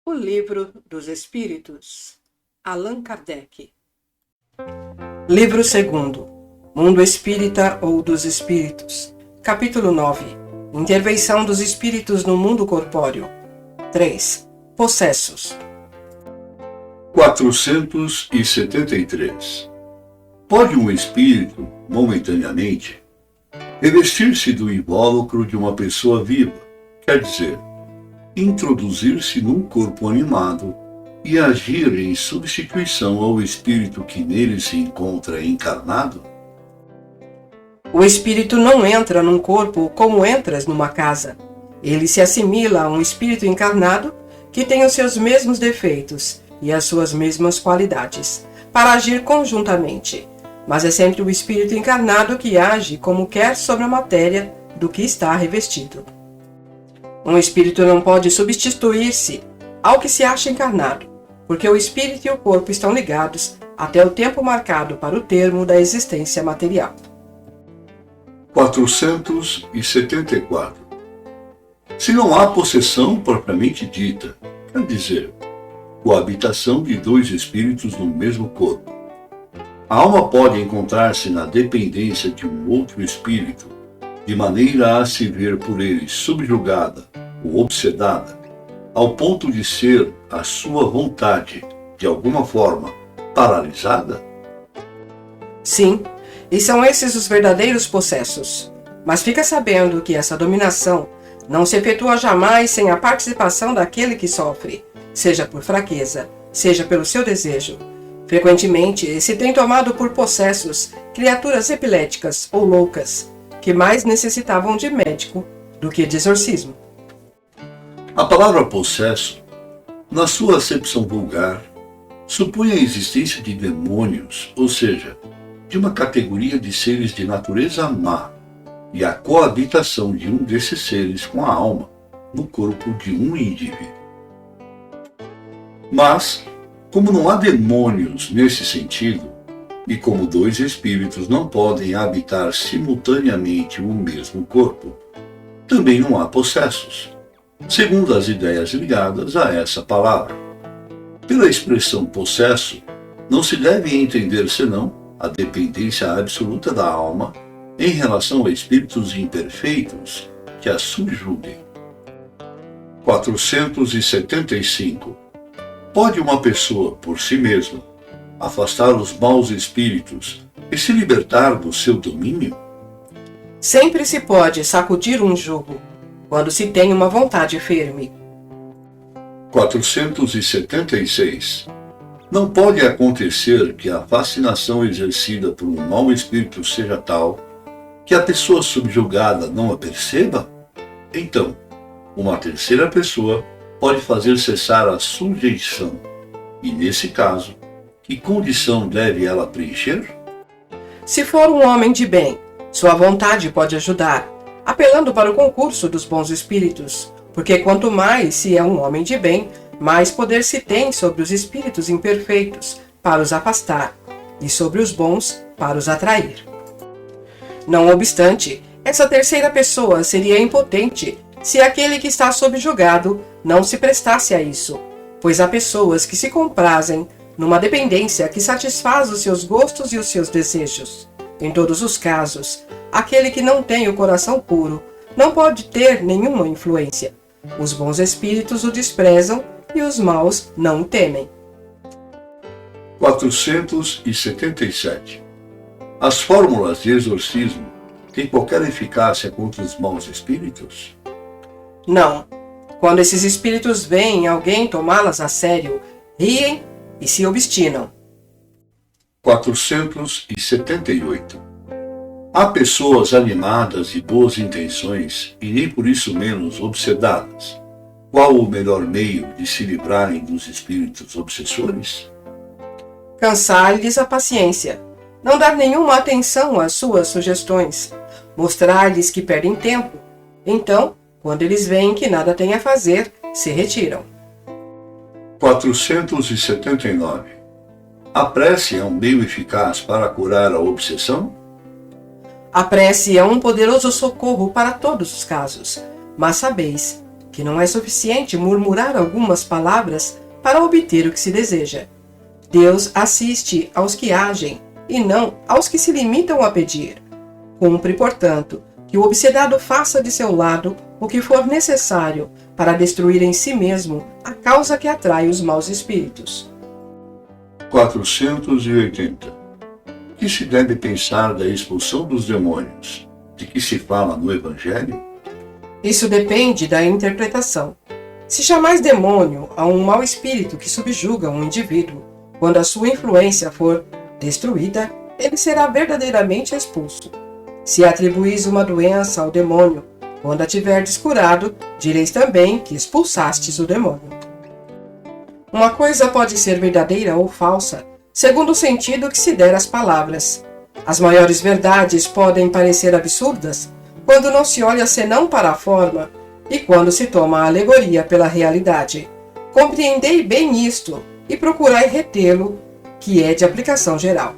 O Livro dos Espíritos, Allan Kardec. Livro 2º, Mundo Espírita ou dos Espíritos. Capítulo 9. Intervenção dos Espíritos no Mundo Corpóreo. 3. Possessos. 473. Pode um espírito, momentaneamente, revestir-se do invólucro de uma pessoa viva, quer dizer, introduzir-se num corpo animado e agir em substituição ao espírito que nele se encontra encarnado? O espírito não entra num corpo como entras numa casa. Ele se assimila a um espírito encarnado que tem os seus mesmos defeitos e as suas mesmas qualidades, para agir conjuntamente. Mas é sempre o espírito encarnado que age como quer sobre a matéria do que está revestido. Um espírito não pode substituir-se ao que se acha encarnado, porque o espírito e o corpo estão ligados até o tempo marcado para o termo da existência material. 474. Se não há possessão propriamente dita, quer dizer, coabitação de dois espíritos no mesmo corpo, a alma pode encontrar-se na dependência de um outro espírito, de maneira a se ver por ele subjugada ou obsedada, ao ponto de ser a sua vontade, de alguma forma, paralisada? Sim, e são esses os verdadeiros possessos. Mas fica sabendo que essa dominação não se efetua jamais sem a participação daquele que sofre, seja por fraqueza, seja pelo seu desejo. Frequentemente se tem tomado por possessos criaturas epiléticas ou loucas, que mais necessitavam de médico do que de exorcismo. A palavra possesso, na sua acepção vulgar, supõe a existência de demônios, ou seja, de uma categoria de seres de natureza má, e a coabitação de um desses seres com a alma no corpo de um indivíduo. Mas, como não há demônios nesse sentido, e como dois espíritos não podem habitar simultaneamente o mesmo corpo, também não há possessos, segundo as ideias ligadas a essa palavra. Pela expressão possesso, não se deve entender senão a dependência absoluta da alma em relação a espíritos imperfeitos que a subjuguem. 475. Pode uma pessoa, por si mesma, afastar os maus espíritos e se libertar do seu domínio? Sempre se pode sacudir um jugo, quando se tem uma vontade firme. 476. Não pode acontecer que a fascinação exercida por um mau espírito seja tal que a pessoa subjugada não a perceba? Então, uma terceira pessoa pode fazer cessar a sujeição. E, nesse caso, que condição deve ela preencher? Se for um homem de bem, sua vontade pode ajudar, apelando para o concurso dos bons espíritos, porque quanto mais se é um homem de bem, mais poder se tem sobre os espíritos imperfeitos para os afastar, e sobre os bons para os atrair. Não obstante, essa terceira pessoa seria impotente se aquele que está subjugado não se prestasse a isso, pois há pessoas que se comprazem numa dependência que satisfaz os seus gostos e os seus desejos. Em todos os casos, aquele que não tem o coração puro não pode ter nenhuma influência. Os bons espíritos o desprezam e os maus não o temem. 477. As fórmulas de exorcismo têm qualquer eficácia contra os maus espíritos? Não. Quando esses espíritos veem alguém tomá-las a sério, riem e se obstinam. 478. Há pessoas animadas de boas intenções e nem por isso menos obsedadas. Qual o melhor meio de se livrarem dos espíritos obsessores? Cansar-lhes a paciência, não dar nenhuma atenção às suas sugestões, mostrar-lhes que perdem tempo. Então, quando eles veem que nada têm a fazer, se retiram. 479. A prece é um meio eficaz para curar a obsessão? A prece é um poderoso socorro para todos os casos, mas sabeis que não é suficiente murmurar algumas palavras para obter o que se deseja. Deus assiste aos que agem e não aos que se limitam a pedir. Cumpre, portanto, que o obsedado faça de seu lado o que for necessário para destruir em si mesmo a causa que atrai os maus espíritos. 480. O que se deve pensar da expulsão dos demônios? De que se fala no Evangelho? Isso depende da interpretação. Se chamais demônio a um mau espírito que subjuga um indivíduo, quando a sua influência for destruída, ele será verdadeiramente expulso. Se atribuís uma doença ao demônio, quando a tiverdes curado, direis também que expulsastes o demônio. Uma coisa pode ser verdadeira ou falsa, segundo o sentido que se der às palavras. As maiores verdades podem parecer absurdas quando não se olha senão para a forma e quando se toma a alegoria pela realidade. Compreendei bem isto e procurai retê-lo, que é de aplicação geral.